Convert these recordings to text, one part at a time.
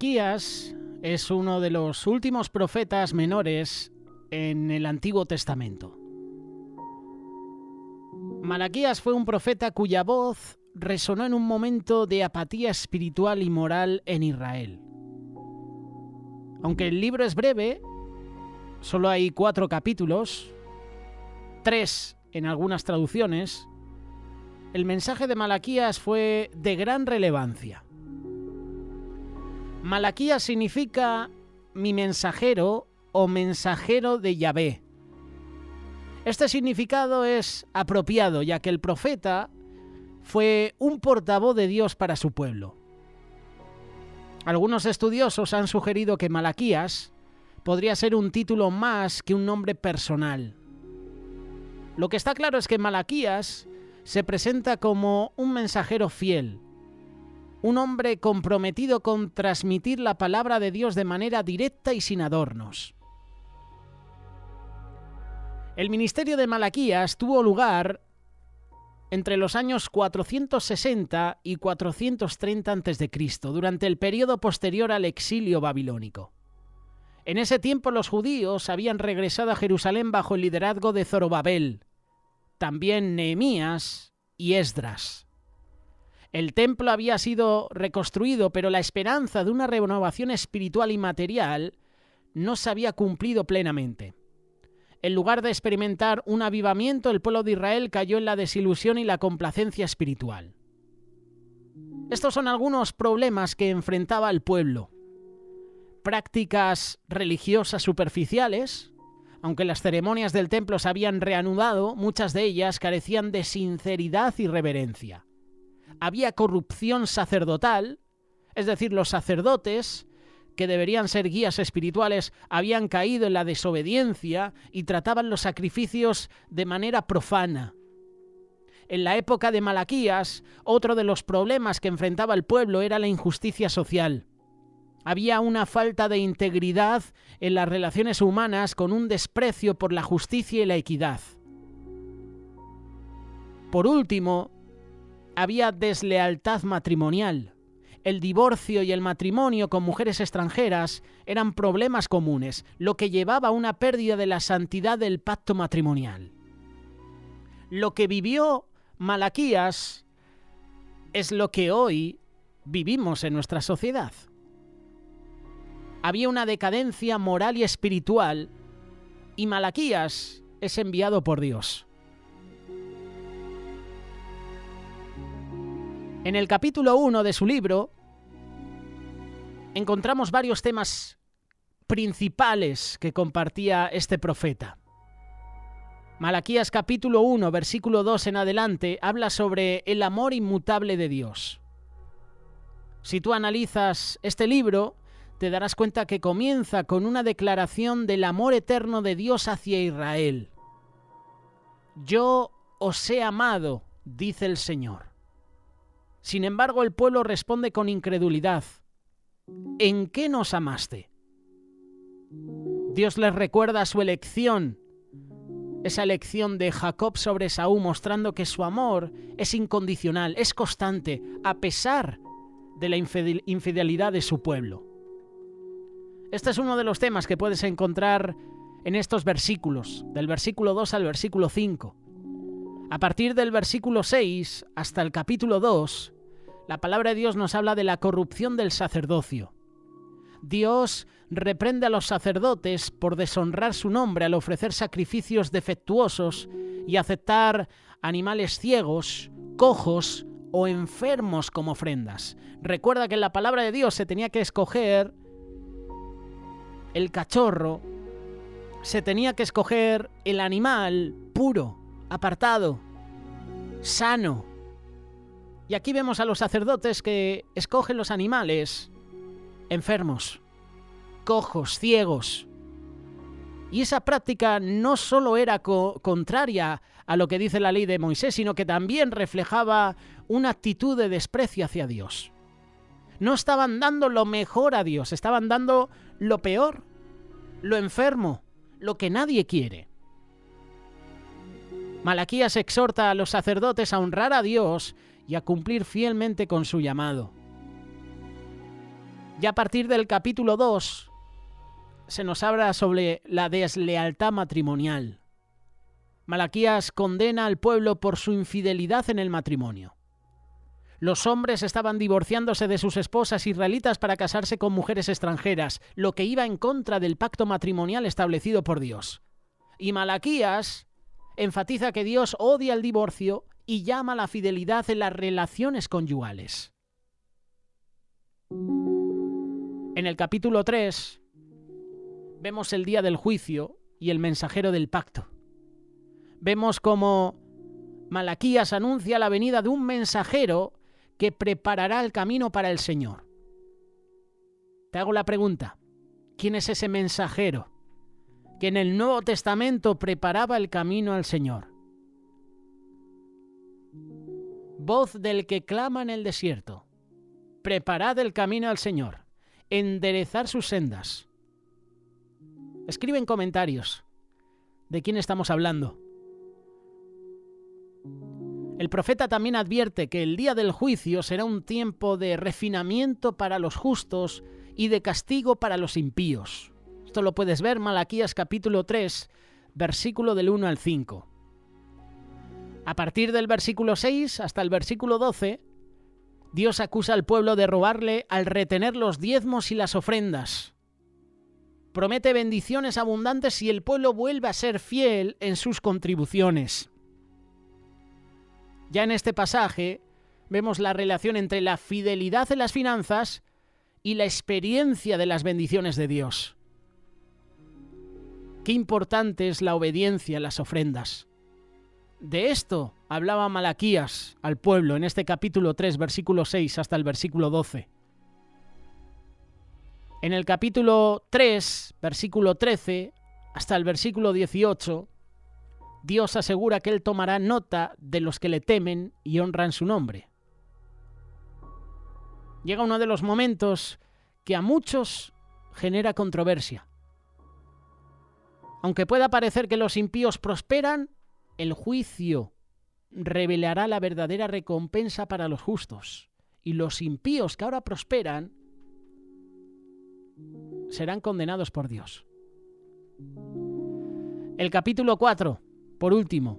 Malaquías es uno de los últimos profetas menores en el Antiguo Testamento. Malaquías fue un profeta cuya voz resonó en un momento de apatía espiritual y moral en Israel. Aunque el libro es breve, solo hay 4 capítulos, 3 en algunas traducciones, el mensaje de Malaquías fue de gran relevancia. Malaquías significa mi mensajero o mensajero de Yahvé. Este significado es apropiado, ya que el profeta fue un portavoz de Dios para su pueblo. Algunos estudiosos han sugerido que Malaquías podría ser un título más que un nombre personal. Lo que está claro es que Malaquías se presenta como un mensajero fiel, un hombre comprometido con transmitir la palabra de Dios de manera directa y sin adornos. El ministerio de Malaquías tuvo lugar entre los años 460 y 430 a.C., durante el periodo posterior al exilio babilónico. En ese tiempo los judíos habían regresado a Jerusalén bajo el liderazgo de Zorobabel, también Nehemías y Esdras. El templo había sido reconstruido, pero la esperanza de una renovación espiritual y material no se había cumplido plenamente. En lugar de experimentar un avivamiento, el pueblo de Israel cayó en la desilusión y la complacencia espiritual. Estos son algunos problemas que enfrentaba el pueblo. Prácticas religiosas superficiales. Aunque las ceremonias del templo se habían reanudado, muchas de ellas carecían de sinceridad y reverencia. Había corrupción sacerdotal, es decir, los sacerdotes, que deberían ser guías espirituales, habían caído en la desobediencia y trataban los sacrificios de manera profana. En la época de Malaquías, otro de los problemas que enfrentaba el pueblo era la injusticia social. Había una falta de integridad en las relaciones humanas, con un desprecio por la justicia y la equidad. Por último, había deslealtad matrimonial. El divorcio y el matrimonio con mujeres extranjeras eran problemas comunes, lo que llevaba a una pérdida de la santidad del pacto matrimonial. Lo que vivió Malaquías es lo que hoy vivimos en nuestra sociedad. Había una decadencia moral y espiritual, y Malaquías es enviado por Dios. En el capítulo 1 de su libro encontramos varios temas principales que compartía este profeta. Malaquías capítulo 1, versículo 2 en adelante, habla sobre el amor inmutable de Dios. Si tú analizas este libro, te darás cuenta que comienza con una declaración del amor eterno de Dios hacia Israel. Yo os he amado, dice el Señor. Sin embargo, el pueblo responde con incredulidad. ¿En qué nos amaste? Dios les recuerda su elección, esa elección de Jacob sobre Esaú, mostrando que su amor es incondicional, es constante, a pesar de la infidelidad de su pueblo. Este es uno de los temas que puedes encontrar en estos versículos, del versículo 2 al versículo 5. A partir del versículo 6 hasta el capítulo 2, la palabra de Dios nos habla de la corrupción del sacerdocio. Dios reprende a los sacerdotes por deshonrar su nombre al ofrecer sacrificios defectuosos y aceptar animales ciegos, cojos o enfermos como ofrendas. Recuerda que en la palabra de Dios se tenía que escoger el cachorro, se tenía que escoger el animal puro, apartado, sano. Y aquí vemos a los sacerdotes que escogen los animales enfermos, cojos, ciegos. Y esa práctica no solo era contraria a lo que dice la ley de Moisés, sino que también reflejaba una actitud de desprecio hacia Dios. No estaban dando lo mejor a Dios, estaban dando lo peor, lo enfermo, lo que nadie quiere. Malaquías exhorta a los sacerdotes a honrar a Dios y a cumplir fielmente con su llamado. Ya a partir del capítulo 2 se nos habla sobre la deslealtad matrimonial. Malaquías condena al pueblo por su infidelidad en el matrimonio. Los hombres estaban divorciándose de sus esposas israelitas para casarse con mujeres extranjeras, lo que iba en contra del pacto matrimonial establecido por Dios. Y Malaquías enfatiza que Dios odia el divorcio y llama a la fidelidad en las relaciones conyugales. En el capítulo 3 vemos el día del juicio y el mensajero del pacto. Vemos cómo Malaquías anuncia la venida de un mensajero que preparará el camino para el Señor. Te hago la pregunta, ¿quién es ese mensajero que en el Nuevo Testamento preparaba el camino al Señor? Voz del que clama en el desierto, preparad el camino al Señor, enderezar sus sendas. Escribe en comentarios de quién estamos hablando. El profeta también advierte que el día del juicio será un tiempo de refinamiento para los justos y de castigo para los impíos. Esto lo puedes ver en Malaquías capítulo 3, versículo del 1 al 5. A partir del versículo 6 hasta el versículo 12, Dios acusa al pueblo de robarle al retener los diezmos y las ofrendas. Promete bendiciones abundantes si el pueblo vuelve a ser fiel en sus contribuciones. Ya en este pasaje vemos la relación entre la fidelidad en las finanzas y la experiencia de las bendiciones de Dios. Qué importante es la obediencia en las ofrendas. De esto hablaba Malaquías al pueblo en este capítulo 3, versículo 6 hasta el versículo 12. En el capítulo 3, versículo 13 hasta el versículo 18, Dios asegura que Él tomará nota de los que le temen y honran su nombre. Llega uno de los momentos que a muchos genera controversia. Aunque pueda parecer que los impíos prosperan, el juicio revelará la verdadera recompensa para los justos. Y los impíos que ahora prosperan serán condenados por Dios. El capítulo 4, por último,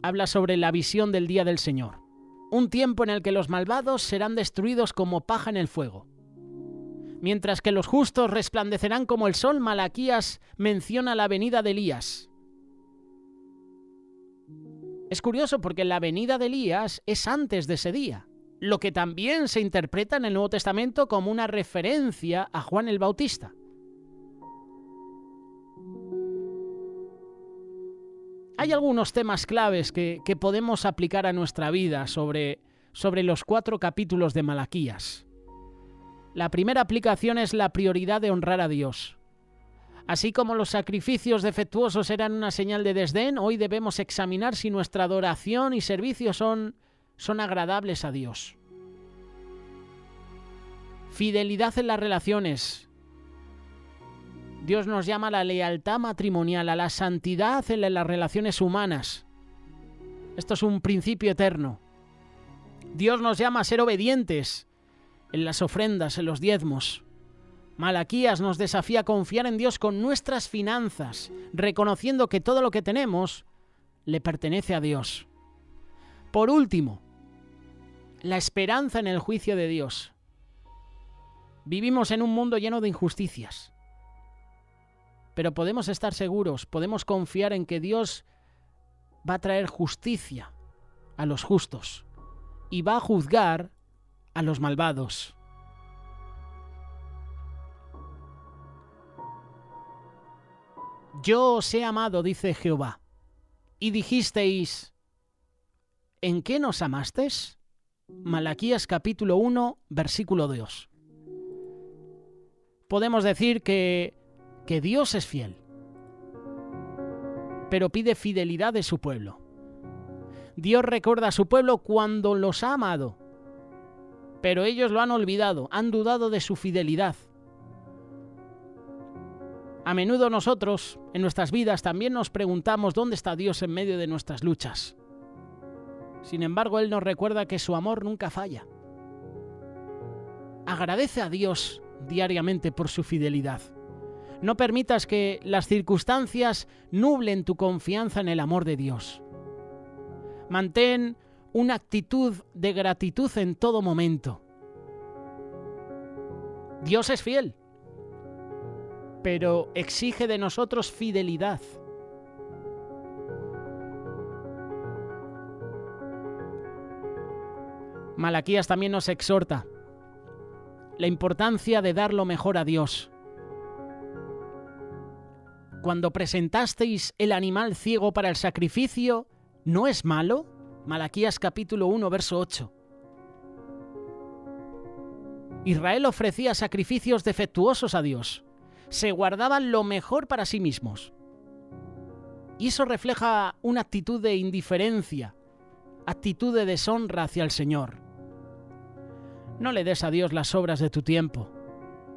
habla sobre la visión del día del Señor. Un tiempo en el que los malvados serán destruidos como paja en el fuego. Mientras que los justos resplandecerán como el sol, Malaquías menciona la venida de Elías. Es curioso porque la venida de Elías es antes de ese día, lo que también se interpreta en el Nuevo Testamento como una referencia a Juan el Bautista. Hay algunos temas claves que podemos aplicar a nuestra vida sobre los 4 capítulos de Malaquías. La primera aplicación es la prioridad de honrar a Dios. Así como los sacrificios defectuosos eran una señal de desdén, hoy debemos examinar si nuestra adoración y servicio son agradables a Dios. Fidelidad en las relaciones. Dios nos llama a la lealtad matrimonial, a la santidad en las relaciones humanas. Esto es un principio eterno. Dios nos llama a ser obedientes en las ofrendas, en los diezmos. Malaquías nos desafía a confiar en Dios con nuestras finanzas, reconociendo que todo lo que tenemos le pertenece a Dios. Por último, la esperanza en el juicio de Dios. Vivimos en un mundo lleno de injusticias, pero podemos estar seguros, podemos confiar en que Dios va a traer justicia a los justos y va a juzgar a los malvados. Yo os he amado, dice Jehová, y dijisteis, ¿en qué nos amasteis? Malaquías capítulo 1, versículo 2. Podemos decir que Dios es fiel, pero pide fidelidad de su pueblo. Dios recuerda a su pueblo cuando los ha amado, pero ellos lo han olvidado, han dudado de su fidelidad. A menudo nosotros, en nuestras vidas, también nos preguntamos dónde está Dios en medio de nuestras luchas. Sin embargo, Él nos recuerda que su amor nunca falla. Agradece a Dios diariamente por su fidelidad. No permitas que las circunstancias nublen tu confianza en el amor de Dios. Mantén una actitud de gratitud en todo momento. Dios es fiel, pero exige de nosotros fidelidad. Malaquías también nos exhorta la importancia de dar lo mejor a Dios. Cuando presentasteis el animal ciego para el sacrificio, ¿no es malo? Malaquías capítulo 1, verso 8. Israel ofrecía sacrificios defectuosos a Dios. Se guardaban lo mejor para sí mismos. Y eso refleja una actitud de indiferencia, actitud de deshonra hacia el Señor. No le des a Dios las obras de tu tiempo,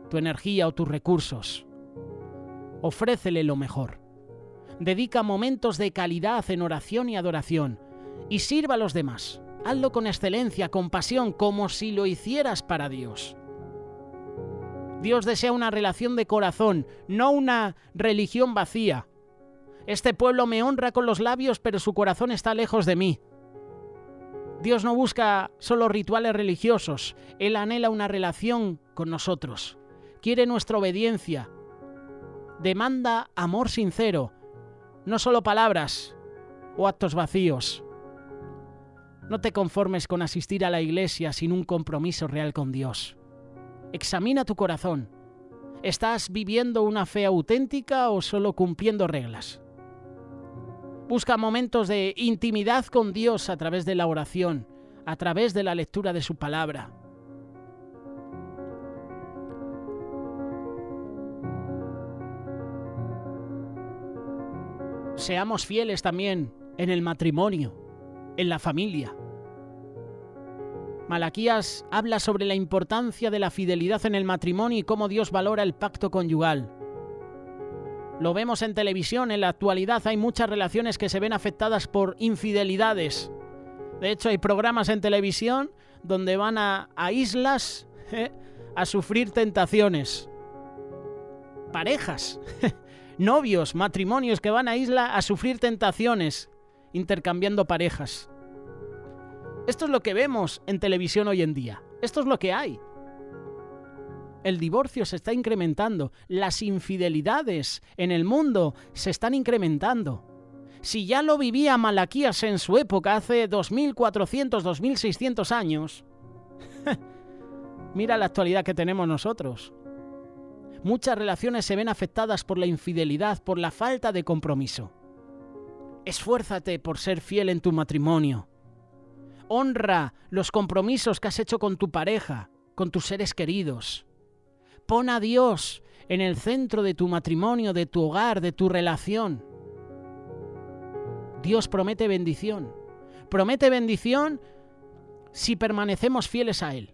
tu energía o tus recursos. Ofrécele lo mejor. Dedica momentos de calidad en oración y adoración y sirva a los demás. Hazlo con excelencia, con pasión, como si lo hicieras para Dios. Dios desea una relación de corazón, no una religión vacía. Este pueblo me honra con los labios, pero su corazón está lejos de mí. Dios no busca solo rituales religiosos, Él anhela una relación con nosotros. Quiere nuestra obediencia. Demanda amor sincero, no solo palabras o actos vacíos. No te conformes con asistir a la iglesia sin un compromiso real con Dios. Examina tu corazón. ¿Estás viviendo una fe auténtica o solo cumpliendo reglas? Busca momentos de intimidad con Dios a través de la oración, a través de la lectura de su palabra. Seamos fieles también en el matrimonio, en la familia. Malaquías habla sobre la importancia de la fidelidad en el matrimonio y cómo Dios valora el pacto conyugal. Lo vemos en televisión, en la actualidad hay muchas relaciones que se ven afectadas por infidelidades. De hecho, hay programas en televisión donde van a islas a sufrir tentaciones. Parejas, novios, matrimonios que van a isla a sufrir tentaciones, intercambiando parejas. Esto es lo que vemos en televisión hoy en día. Esto es lo que hay. El divorcio se está incrementando. Las infidelidades en el mundo se están incrementando. Si ya lo vivía Malaquías en su época, hace 2400, 2600 años, mira la actualidad que tenemos nosotros. Muchas relaciones se ven afectadas por la infidelidad, por la falta de compromiso. Esfuérzate por ser fiel en tu matrimonio. Honra los compromisos que has hecho con tu pareja, con tus seres queridos. Pon a Dios en el centro de tu matrimonio, de tu hogar, de tu relación. Dios promete bendición. Promete bendición si permanecemos fieles a Él.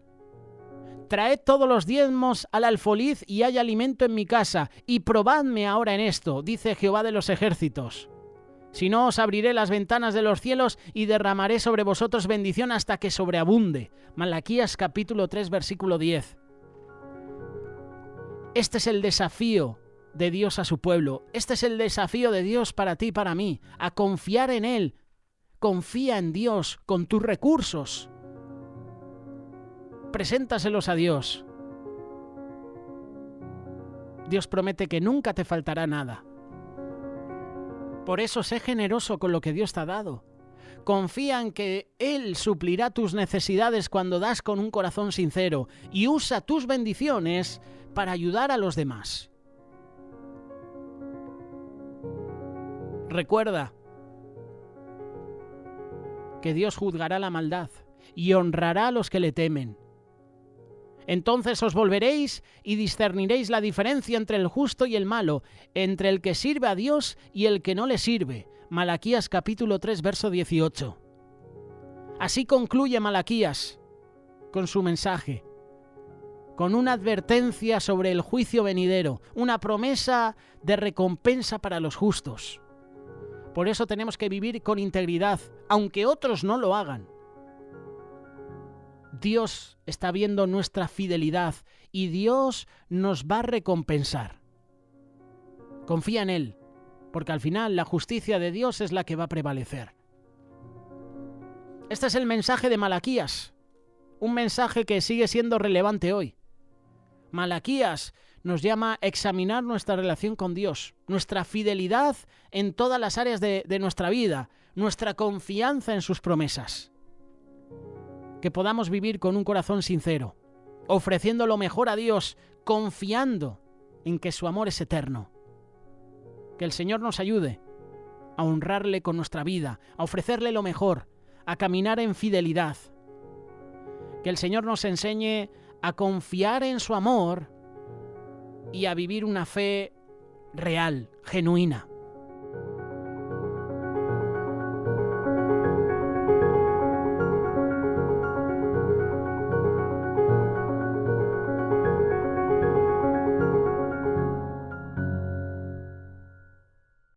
Traed todos los diezmos al alfolí y hay alimento en mi casa, y probadme ahora en esto, dice Jehová de los ejércitos. Si no, os abriré las ventanas de los cielos y derramaré sobre vosotros bendición hasta que sobreabunde. Malaquías capítulo 3, versículo 10. Este es el desafío de Dios a su pueblo. Este es el desafío de Dios para ti y para mí, a confiar en Él. Confía en Dios con tus recursos. Preséntaselos a Dios. Dios promete que nunca te faltará nada. Por eso sé generoso con lo que Dios te ha dado. Confía en que Él suplirá tus necesidades cuando das con un corazón sincero y usa tus bendiciones para ayudar a los demás. Recuerda que Dios juzgará la maldad y honrará a los que le temen. Entonces os volveréis y discerniréis la diferencia entre el justo y el malo, entre el que sirve a Dios y el que no le sirve. Malaquías capítulo 3, verso 18. Así concluye Malaquías con su mensaje, con una advertencia sobre el juicio venidero, una promesa de recompensa para los justos. Por eso tenemos que vivir con integridad, aunque otros no lo hagan. Dios está viendo nuestra fidelidad y Dios nos va a recompensar. Confía en Él, porque al final la justicia de Dios es la que va a prevalecer. Este es el mensaje de Malaquías, un mensaje que sigue siendo relevante hoy. Malaquías nos llama a examinar nuestra relación con Dios, nuestra fidelidad en todas las áreas de nuestra vida, nuestra confianza en sus promesas. Que podamos vivir con un corazón sincero, ofreciendo lo mejor a Dios, confiando en que su amor es eterno. Que el Señor nos ayude a honrarle con nuestra vida, a ofrecerle lo mejor, a caminar en fidelidad. Que el Señor nos enseñe a confiar en su amor y a vivir una fe real, genuina.